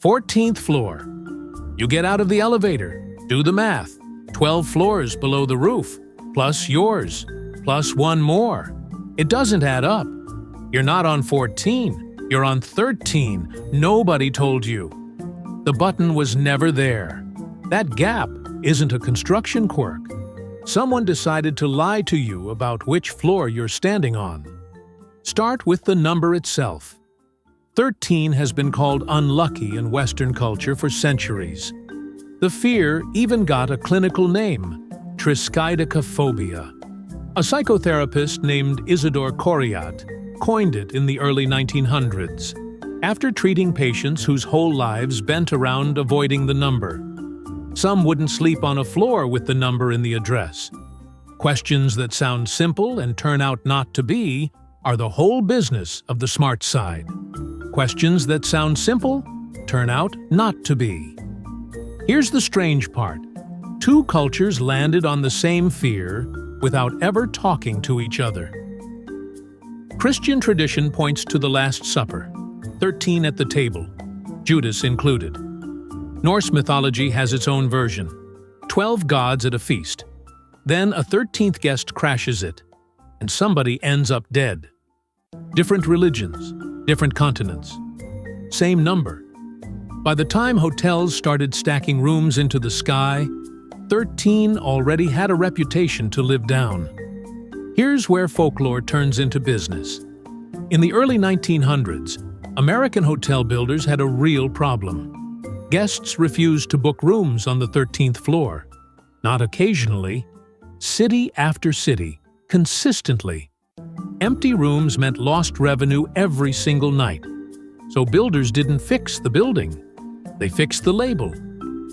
14th floor. You get out of the elevator, do the math. 12 floors below the roof, plus yours, plus one more. It doesn't add up. You're not on 14, you're on 13. Nobody told you. The button was never there. That gap isn't a construction quirk. Someone decided to lie to you about which floor you're standing on. Start with the number itself. 13 has been called unlucky in Western culture for centuries. The fear even got a clinical name, triskaidekaphobia. A psychotherapist named Isidore Coriat coined it in the early 1900s, after treating patients whose whole lives bent around avoiding the number. Some wouldn't sleep on a floor with the number in the address. Questions that sound simple and turn out not to be are the whole business of the smart side. Questions that sound simple turn out not to be. Here's the strange part. Two cultures landed on the same fear without ever talking to each other. Christian tradition points to the Last Supper, 13 at the table, Judas included. Norse mythology has its own version, 12 gods at a feast. Then a 13th guest crashes it, and somebody ends up dead. Different religions, different continents, same number. By the time hotels started stacking rooms into the sky, 13 already had a reputation to live down. Here's where folklore turns into business. In the early 1900s, American hotel builders had a real problem. Guests refused to book rooms on the 13th floor. Not occasionally, city after city, consistently. Empty rooms meant lost revenue every single night. So builders didn't fix the building. They fixed the label.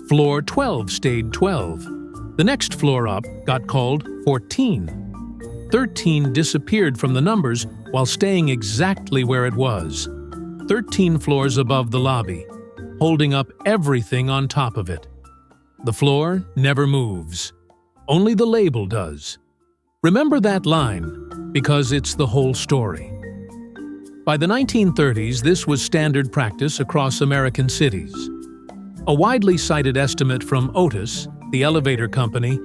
Floor 12 stayed 12. The next floor up got called 14. 13 disappeared from the numbers while staying exactly where it was. 13 floors above the lobby, holding up everything on top of it. The floor never moves. Only the label does. Remember that line, because it's the whole story. By the 1930s, this was standard practice across American cities. A widely cited estimate from Otis, the elevator company,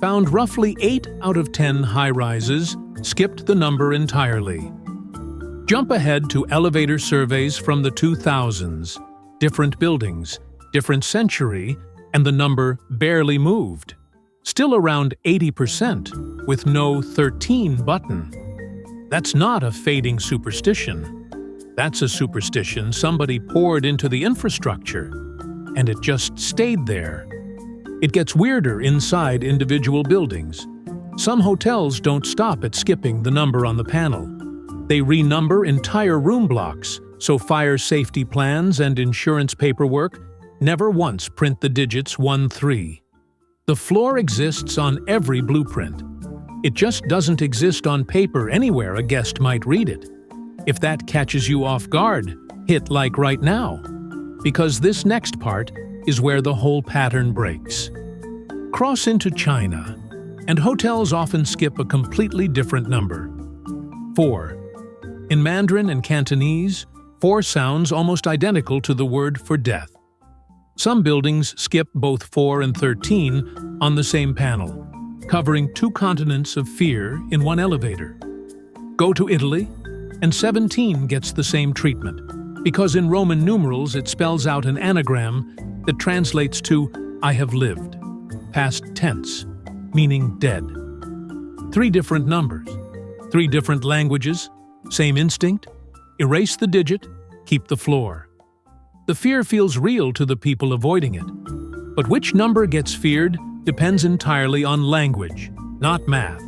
found roughly 8 out of 10 high-rises skipped the number entirely. Jump ahead to elevator surveys from the 2000s. Different buildings, different century, and the number barely moved. Still around 80%, with no 13 button. That's not a fading superstition. That's a superstition somebody poured into the infrastructure, and it just stayed there. It gets weirder inside individual buildings. Some hotels don't stop at skipping the number on the panel. They renumber entire room blocks, so fire safety plans and insurance paperwork never once print the digits 1-3. The floor exists on every blueprint. It just doesn't exist on paper anywhere a guest might read it. If that catches you off guard, hit like right now. Because this next part is where the whole pattern breaks. Cross into China, and hotels often skip a completely different number. 4. In Mandarin and Cantonese, 4 sounds almost identical to the word for death. Some buildings skip both 4 and 13 on the same panel, covering 2 continents of fear in one elevator. Go to Italy, and 17 gets the same treatment, because in Roman numerals it spells out an anagram that translates to "I have lived," past tense, meaning dead. 3 different numbers, 3 different languages, same instinct: erase the digit, keep the floor. The fear feels real to the people avoiding it. But which number gets feared depends entirely on language, not math.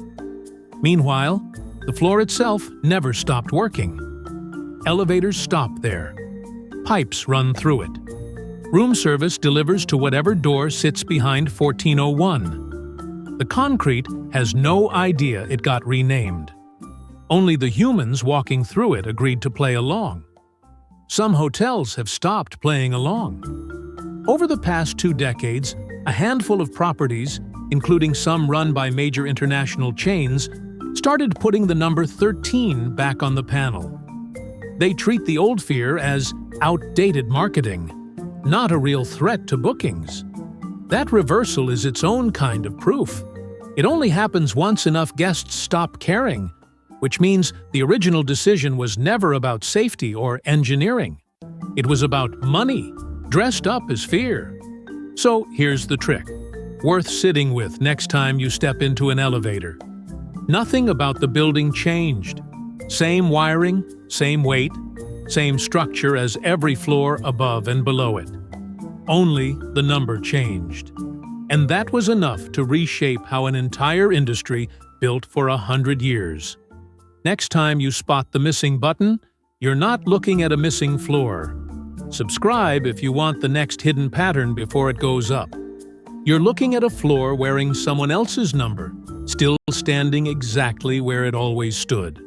Meanwhile, the floor itself never stopped working. Elevators stop there. Pipes run through it. Room service delivers to whatever door sits behind 1401. The concrete has no idea it got renamed. Only the humans walking through it agreed to play along. Some hotels have stopped playing along. Over the past 2 decades, a handful of properties, including some run by major international chains, started putting the number 13 back on the panel. They treat the old fear as outdated marketing. not a real threat to bookings. That reversal is its own kind of proof. It only happens once enough guests stop caring, which means the original decision was never about safety or engineering. It was about money, dressed up as fear. So here's the trick, worth sitting with next time you step into an elevator. Nothing about the building changed. Same wiring, same weight, same structure as every floor above and below it. Only the number changed. And that was enough to reshape how an entire industry built for 100 years. Next time you spot the missing button, you're not looking at a missing floor. Subscribe if you want the next hidden pattern before it goes up. You're looking at a floor wearing someone else's number, still standing exactly where it always stood.